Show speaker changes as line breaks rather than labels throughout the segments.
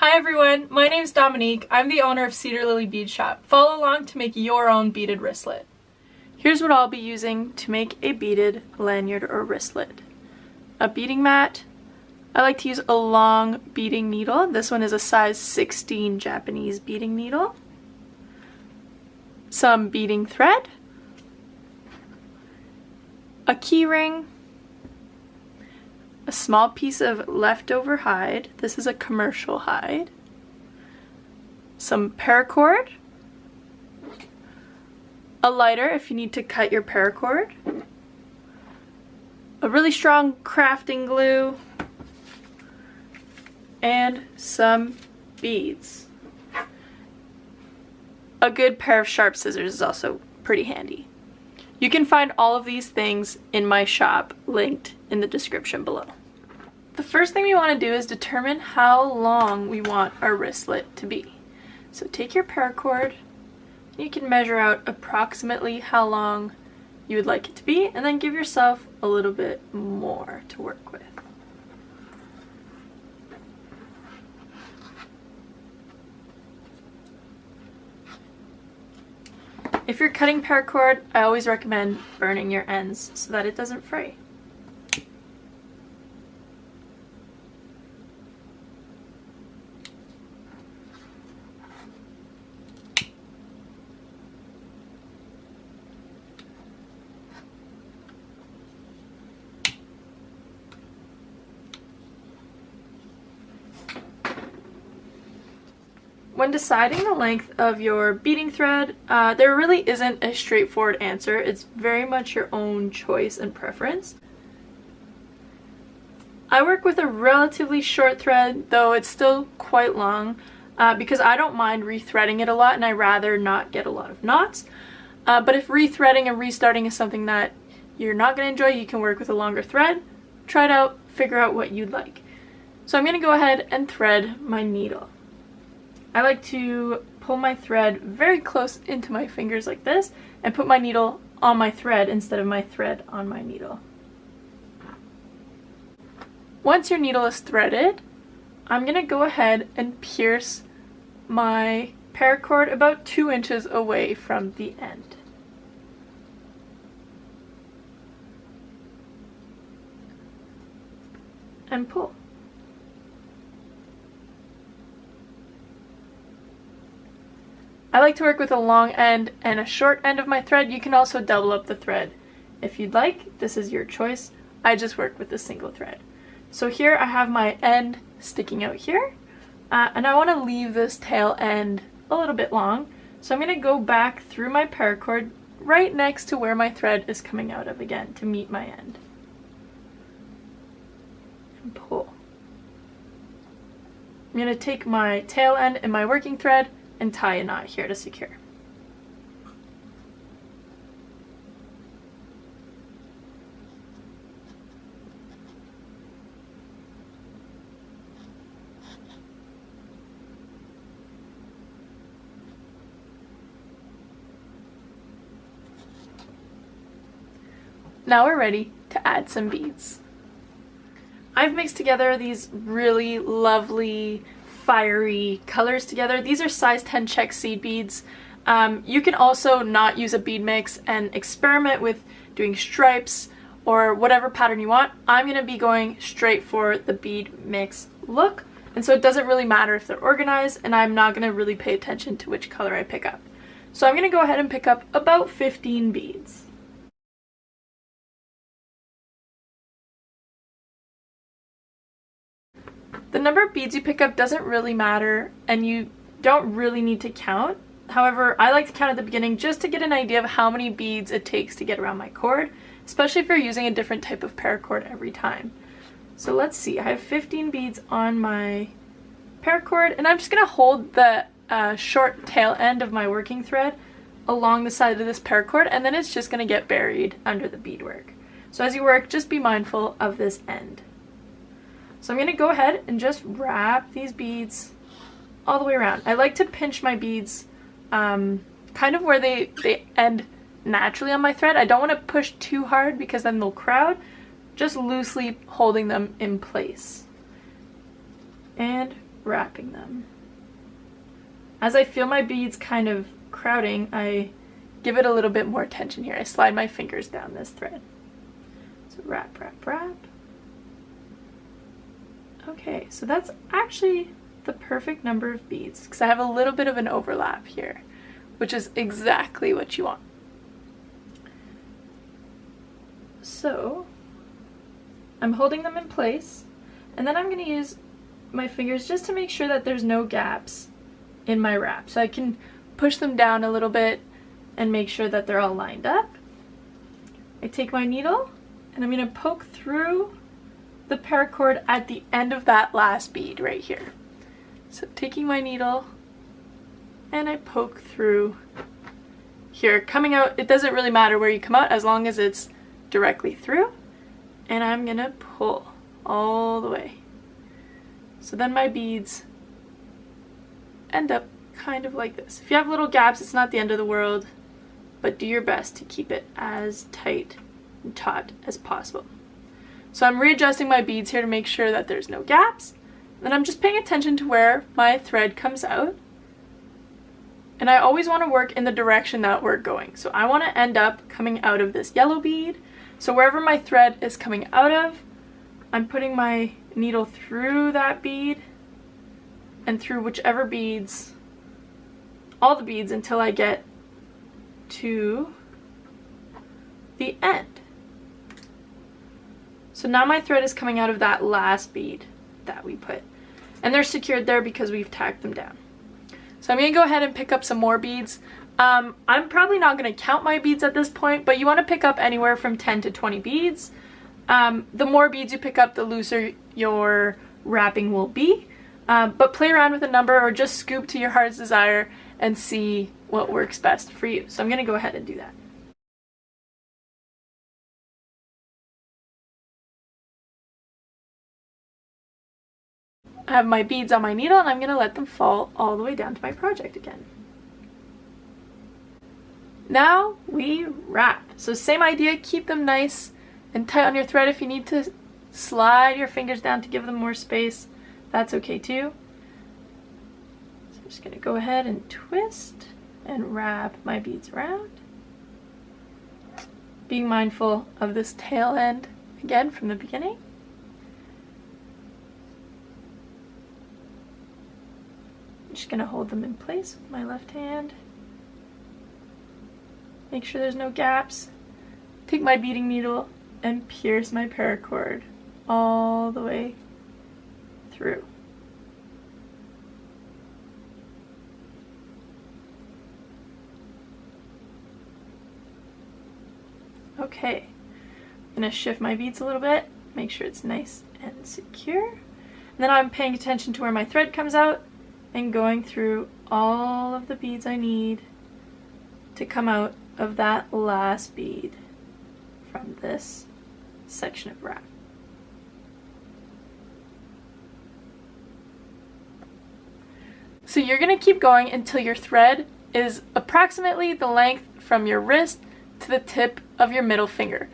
Hi everyone, my name's Dominique. I'm the owner of Cedar Lily Bead Shop. Follow along to make your own beaded wristlet. Here's what I'll be using to make a beaded lanyard or wristlet. A beading mat. I like to use a long beading needle. This one is a size 16 Japanese beading needle. Some beading thread. A key ring. A small piece of leftover hide. This is a commercial hide. Some paracord. A lighter if you need to cut your paracord. A really strong crafting glue. And some beads. A good pair of sharp scissors is also pretty handy. You can find all of these things in my shop linked in the description below. The first thing we want to do is determine how long we want our wristlet to be. So take your paracord, and you can measure out approximately how long you would like it to be, and then give yourself a little bit more to work with. If you're cutting paracord, I always recommend burning your ends so that it doesn't fray. When deciding the length of your beading thread, there really isn't a straightforward answer. It's very much your own choice and preference. I work with a relatively short thread, though it's still quite long, because I don't mind rethreading it a lot and I rather not get a lot of knots. But if rethreading and restarting is something that you're not going to enjoy, you can work with a longer thread. Try it out, figure out what you'd like. So I'm going to go ahead and thread my needle. I like to pull my thread very close into my fingers like this and put my needle on my thread instead of my thread on my needle. Once your needle is threaded, I'm going to go ahead and pierce my paracord about 2 inches away from the end. And pull. I like to work with a long end and a short end of my thread. You can also double up the thread if you'd like. This is your choice. I just work with a single thread. So here I have my end sticking out here, and I want to leave this tail end a little bit long. So I'm going to go back through my paracord right next to where my thread is coming out of again to meet my end. And pull. I'm going to take my tail end and my working thread and tie a knot here to secure. Now we're ready to add some beads. I've mixed together these really lovely fiery colors together. These are size 10 check seed beads. You can also not use a bead mix and experiment with doing stripes or whatever pattern you want. I'm going to be going straight for the bead mix look, and so it doesn't really matter if they're organized, and I'm not going to really pay attention to which color I pick up. So I'm going to go ahead and pick up about 15 beads. The number of beads you pick up doesn't really matter, and you don't really need to count. However, I like to count at the beginning just to get an idea of how many beads it takes to get around my cord, especially if you're using a different type of paracord every time. So let's see, I have 15 beads on my paracord, and I'm just going to hold the short tail end of my working thread along the side of this paracord, and then it's just going to get buried under the beadwork. So as you work, just be mindful of this end. So I'm going to go ahead and just wrap these beads all the way around. I like to pinch my beads kind of where they end naturally on my thread. I don't want to push too hard because then they'll crowd, just loosely holding them in place. And wrapping them. As I feel my beads kind of crowding, I give it a little bit more tension here. I slide my fingers down this thread. So wrap, wrap, wrap. Okay, so that's actually the perfect number of beads because I have a little bit of an overlap here, which is exactly what you want. So I'm holding them in place, and then I'm going to use my fingers just to make sure that there's no gaps in my wrap. So I can push them down a little bit and make sure that they're all lined up. I take my needle and I'm going to poke through the paracord at the end of that last bead right here. So taking my needle and I poke through here, coming out. It doesn't really matter where you come out as long as it's directly through, and I'm gonna pull all the way. So then my beads end up kind of like this. If you have little gaps, it's not the end of the world, but do your best to keep it as tight and taut as possible. So I'm readjusting my beads here to make sure that there's no gaps. Then I'm just paying attention to where my thread comes out. And I always want to work in the direction that we're going. So I want to end up coming out of this yellow bead. So wherever my thread is coming out of, I'm putting my needle through that bead and through whichever beads, all the beads, until I get to the end. So now my thread is coming out of that last bead that we put, and they're secured there because we've tacked them down. So I'm going to go ahead and pick up some more beads. I'm probably not going to count my beads at this point, but you want to pick up anywhere from 10 to 20 beads. The more beads you pick up, the looser your wrapping will be. But play around with a number or just scoop to your heart's desire and see what works best for you. So I'm going to go ahead and do that. I have my beads on my needle and I'm going to let them fall all the way down to my project again. Now we wrap. So same idea, keep them nice and tight on your thread. If you need to slide your fingers down to give them more space, that's okay too. So I'm just going to go ahead and twist and wrap my beads around. Being mindful of this tail end again from the beginning. I'm just going to hold them in place with my left hand. Make sure there's no gaps. Take my beading needle and pierce my paracord all the way through. Okay, I'm going to shift my beads a little bit, make sure it's nice and secure. And then I'm paying attention to where my thread comes out and going through all of the beads I need to come out of that last bead from this section of wrap. So you're going to keep going until your thread is approximately the length from your wrist to the tip of your middle finger.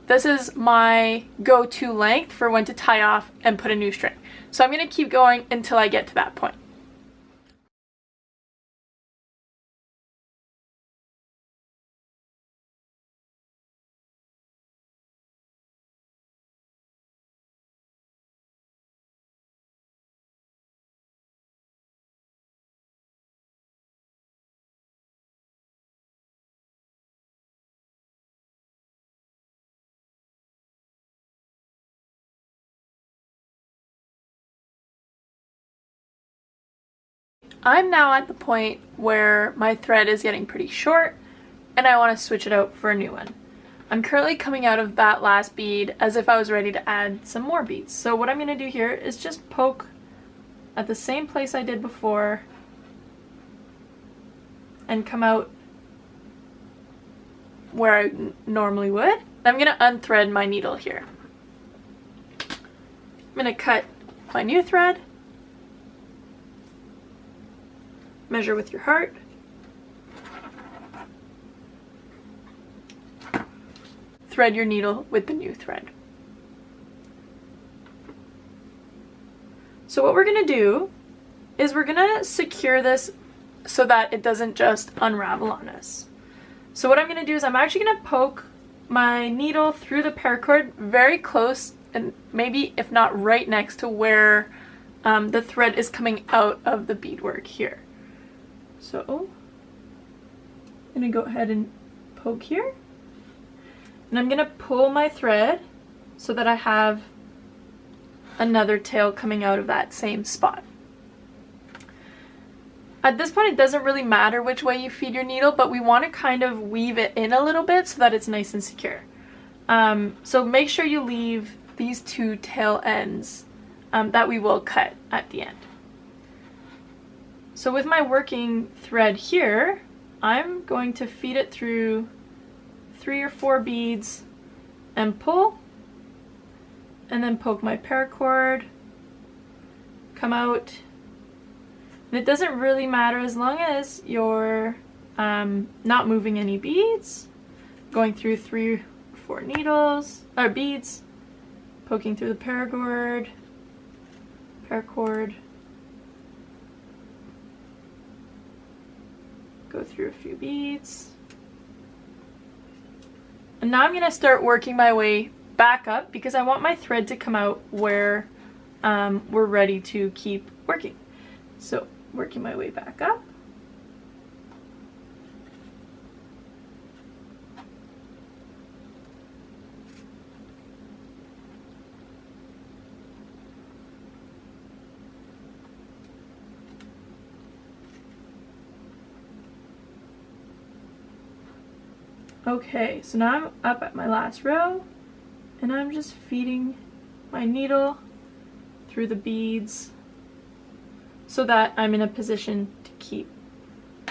This is my go-to length for when to tie off and put a new string. So I'm going to keep going until I get to that point. I'm now at the point where my thread is getting pretty short and I want to switch it out for a new one. I'm currently coming out of that last bead as if I was ready to add some more beads. So what I'm going to do here is just poke at the same place I did before and come out where I normally would. I'm going to unthread my needle here. I'm going to cut my new thread. Measure with your heart. Thread your needle with the new thread. So what we're going to do is we're gonna secure this so that it doesn't just unravel on us. So what I'm gonna do is I'm actually gonna poke my needle through the paracord very close, and maybe if not right next to where the thread is coming out of the beadwork here. So I'm gonna go ahead and poke here, and I'm gonna pull my thread so that I have another tail coming out of that same spot. At this point, it doesn't really matter which way you feed your needle, but we want to kind of weave it in a little bit so that it's nice and secure. So make sure you leave these two tail ends that we will cut at the end. So with my working thread here, I'm going to feed it through 3 or 4 beads and pull, and then poke my paracord, come out. And it doesn't really matter as long as you're not moving any beads, going through 3 or 4 needles, or beads, poking through the paracord, go through a few beads. And now I'm gonna start working my way back up because I want my thread to come out where we're ready to keep working. So working my way back up. Okay, so now I'm up at my last row, and I'm just feeding my needle through the beads so that I'm in a position to keep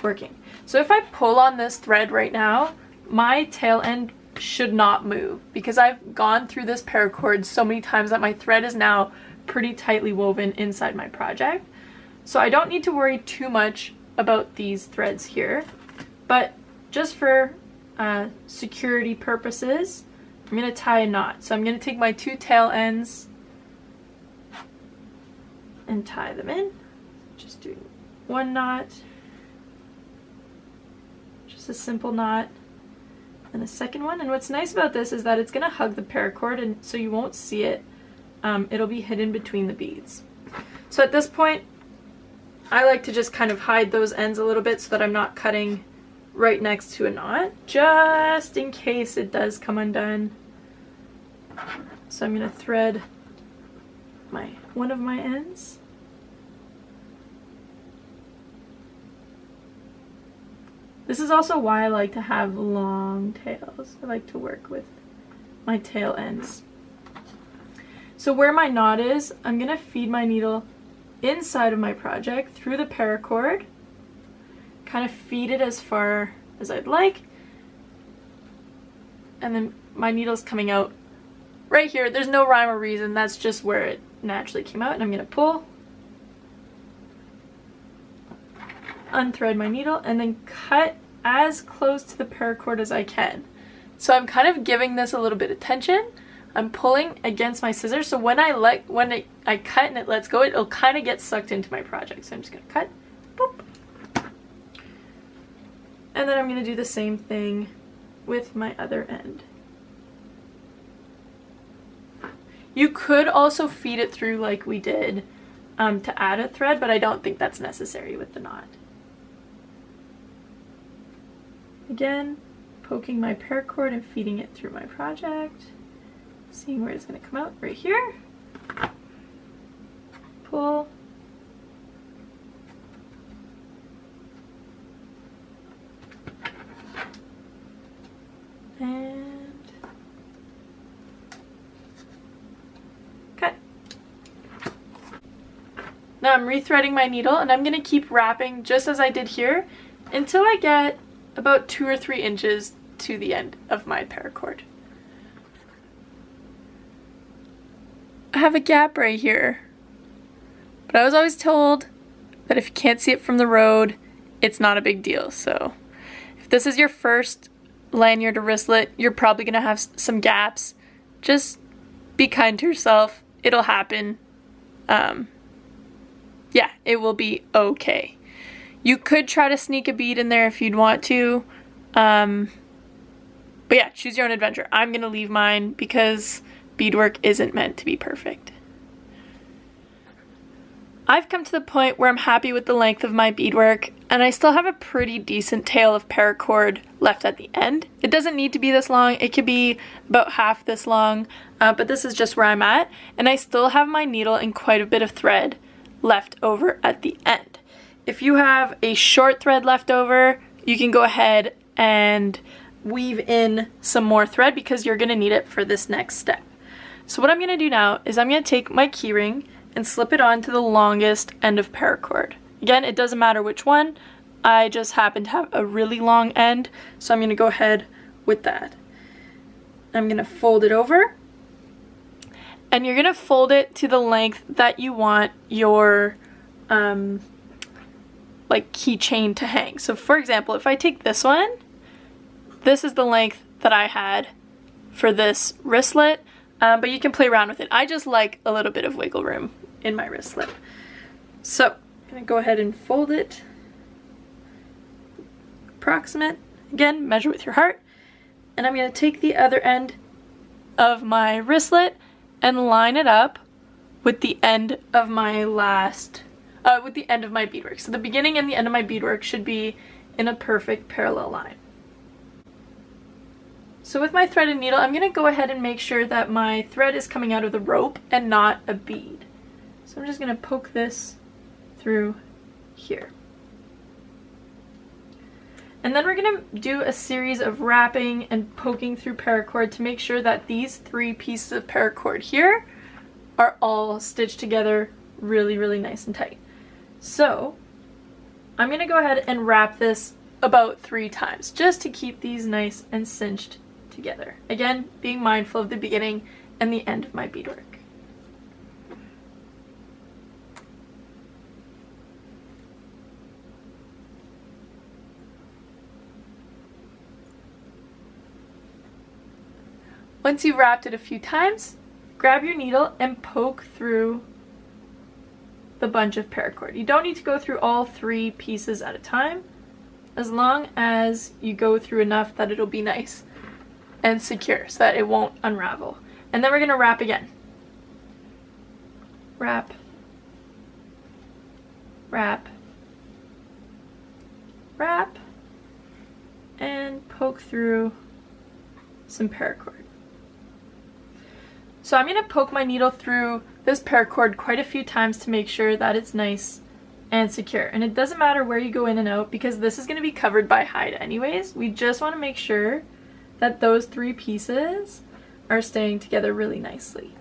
working. So if I pull on this thread right now, my tail end should not move because I've gone through this paracord so many times that my thread is now pretty tightly woven inside my project. So I don't need to worry too much about these threads here, but just for security purposes, I'm going to tie a knot. So I'm going to take my 2 tail ends and tie them in. Just doing 1 knot, just a simple knot, and a second one. And what's nice about this is that it's going to hug the paracord, and so you won't see it. It'll be hidden between the beads. So at this point, I like to just kind of hide those ends a little bit so that I'm not cutting right next to a knot, just in case it does come undone. So I'm going to thread one of my ends. This is also why I like to have long tails. I like to work with my tail ends. So where my knot is, I'm going to feed my needle inside of my project through the paracord, kind of feed it as far as I'd like, and then my needle's coming out right here. There's no rhyme or reason, that's just where it naturally came out, and I'm going to pull, unthread my needle, and then cut as close to the paracord as I can. So I'm kind of giving this a little bit of tension. I'm pulling against my scissors, so when I cut and it lets go, it'll kind of get sucked into my project. So I'm just going to cut, boop. And then I'm going to do the same thing with my other end. You could also feed it through like we did to add a thread, but I don't think that's necessary with the knot. Again, poking my paracord and feeding it through my project. Seeing where it's going to come out right here. Pull. And cut. Now I'm rethreading my needle, and I'm going to keep wrapping just as I did here until I get about 2 or 3 inches to the end of my paracord. I have a gap right here, but I was always told that if you can't see it from the road, it's not a big deal. So if this is your first lanyard or wristlet, you're probably gonna have some gaps. Just be kind to yourself. It'll happen. yeah, it will be okay. You could try to sneak a bead in there if you'd want to. But yeah, choose your own adventure. I'm gonna leave mine because beadwork isn't meant to be perfect. I've come to the point where I'm happy with the length of my beadwork, and I still have a pretty decent tail of paracord left at the end. It doesn't need to be this long, it could be about half this long, but this is just where I'm at, and I still have my needle and quite a bit of thread left over at the end. If you have a short thread left over, you can go ahead and weave in some more thread because you're gonna need it for this next step. So what I'm gonna do now is I'm gonna take my keyring and slip it onto the longest end of paracord. Again, it doesn't matter which one, I just happen to have a really long end, so I'm gonna go ahead with that. I'm gonna fold it over, and you're gonna fold it to the length that you want your like keychain to hang. So for example, if I take this one, this is the length that I had for this wristlet, but you can play around with it. I just like a little bit of wiggle room in my wristlet. So I'm gonna go ahead and fold it approximate. Again, measure with your heart. And I'm gonna take the other end of my wristlet and line it up with the end of my with the end of my beadwork. So the beginning and the end of my beadwork should be in a perfect parallel line. So with my thread and needle, I'm gonna go ahead and make sure that my thread is coming out of the rope and not a bead. So I'm just gonna poke this through here. And then we're gonna do a series of wrapping and poking through paracord to make sure that these 3 pieces of paracord here are all stitched together really, really nice and tight. So I'm gonna go ahead and wrap this about 3 times just to keep these nice and cinched together. Again, being mindful of the beginning and the end of my beadwork. Once you've wrapped it a few times, grab your needle and poke through the bunch of paracord. You don't need to go through all 3 pieces at a time, as long as you go through enough that it'll be nice and secure so that it won't unravel. And then we're gonna wrap again. Wrap, wrap, wrap, and poke through some paracord. So I'm gonna poke my needle through this paracord quite a few times to make sure that it's nice and secure. And it doesn't matter where you go in and out because this is gonna be covered by hide anyways. We just wanna make sure that those 3 pieces are staying together really nicely.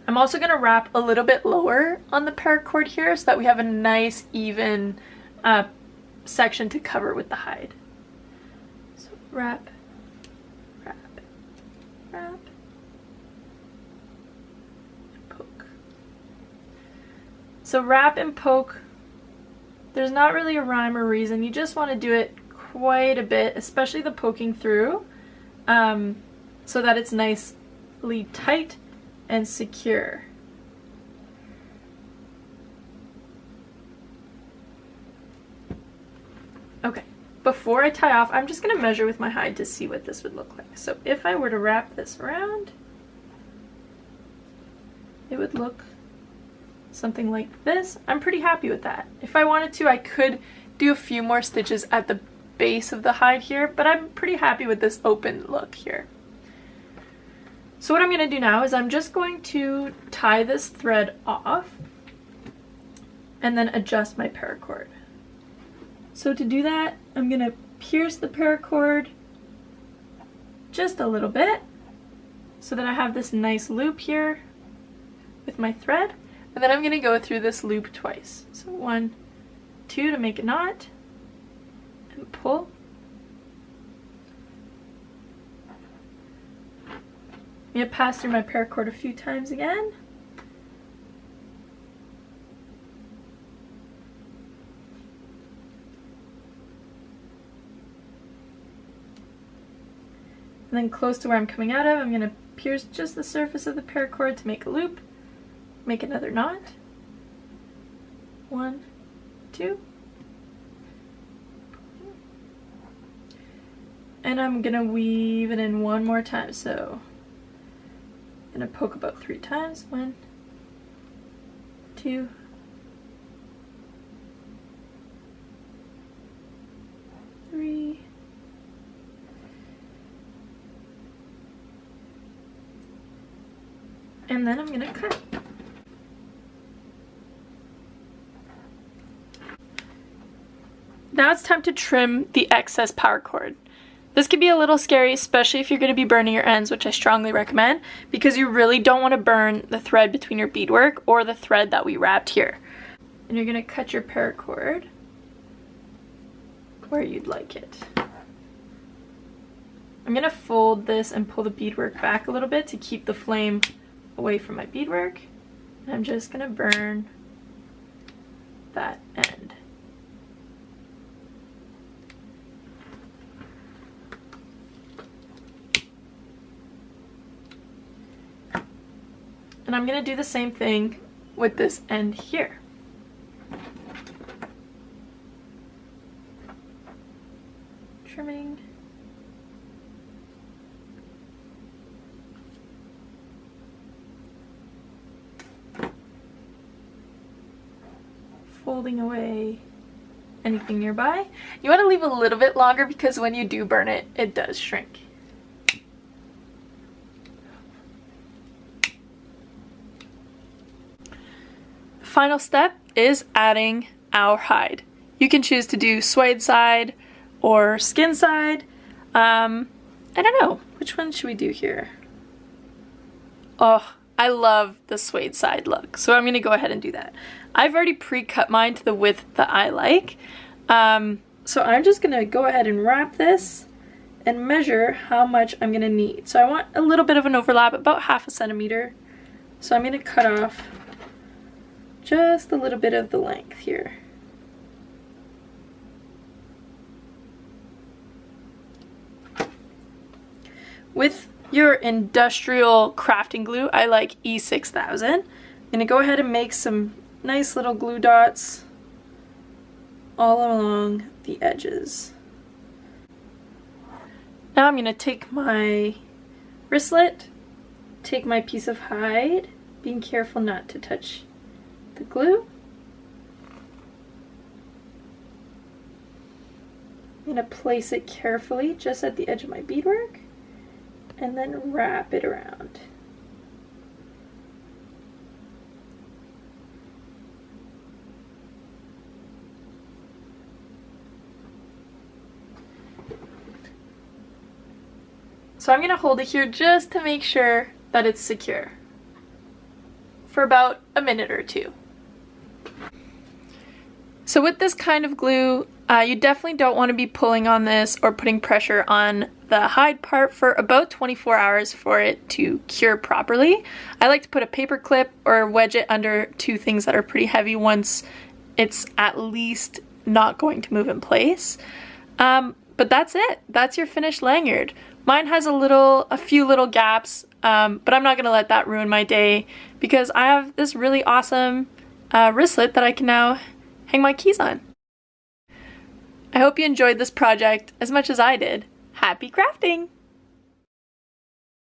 I'm also gonna wrap a little bit lower on the paracord here so that we have a nice even section to cover with the hide. So wrap, wrap, wrap, poke. So wrap and poke, there's not really a rhyme or reason, you just want to do it quite a bit, especially the poking through, so that it's nicely tight and secure. Okay, before I tie off, I'm just going to measure with my hide to see what this would look like. So if I were to wrap this around, it would look something like this. I'm pretty happy with that. If I wanted to, I could do a few more stitches at the base of the hide here, but I'm pretty happy with this open look here. So what I'm going to do now is I'm just going to tie this thread off and then adjust my paracord. So to do that, I'm going to pierce the paracord just a little bit so that I have this nice loop here with my thread, and then I'm going to go through this loop twice. So 1, 2 to make a knot, and pull. I'm going to pass through my paracord a few times again. And then close to where I'm coming out of, I'm going to pierce just the surface of the paracord to make a loop, make another knot, 1, 2. And I'm gonna weave it in one more time, so I'm gonna poke about 3 times. 1, 2, 3. And then I'm gonna cut. Now it's time to trim the excess paracord. This can be a little scary, especially if you're going to be burning your ends, which I strongly recommend, because you really don't want to burn the thread between your beadwork or the thread that we wrapped here. And you're going to cut your paracord where you'd like it. I'm going to fold this and pull the beadwork back a little bit to keep the flame away from my beadwork. And I'm just going to burn that end. And I'm going to do the same thing with this end here. Trimming. Folding away anything nearby. You want to leave a little bit longer because when you do burn it, it does shrink. Final step is adding our hide. You can choose to do suede side or skin side. I don't know, which one should we do here? Oh, I love the suede side look, so I'm gonna go ahead and do that. I've already pre-cut mine to the width that I like. So I'm just gonna go ahead and wrap this and measure how much I'm gonna need. So I want a little bit of an overlap, about 1/2 centimeter. So I'm gonna cut off just a little bit of the length here. With your industrial crafting glue, I like E6000. I'm gonna go ahead and make some nice little glue dots all along the edges. Now I'm gonna take my wristlet, take my piece of hide, being careful not to touch the glue. I'm going to place it carefully just at the edge of my beadwork and then wrap it around. So I'm going to hold it here just to make sure that it's secure for about a minute or 2. So with this kind of glue, you definitely don't want to be pulling on this or putting pressure on the hide part for about 24 hours for it to cure properly. I like to put a paper clip or wedge it under 2 things that are pretty heavy once it's at least not going to move in place. But that's it. That's your finished lanyard. Mine has a few little gaps, but I'm not going to let that ruin my day because I have this really awesome wristlet that I can now hang my keys on. I hope you enjoyed this project as much as I did. Happy crafting!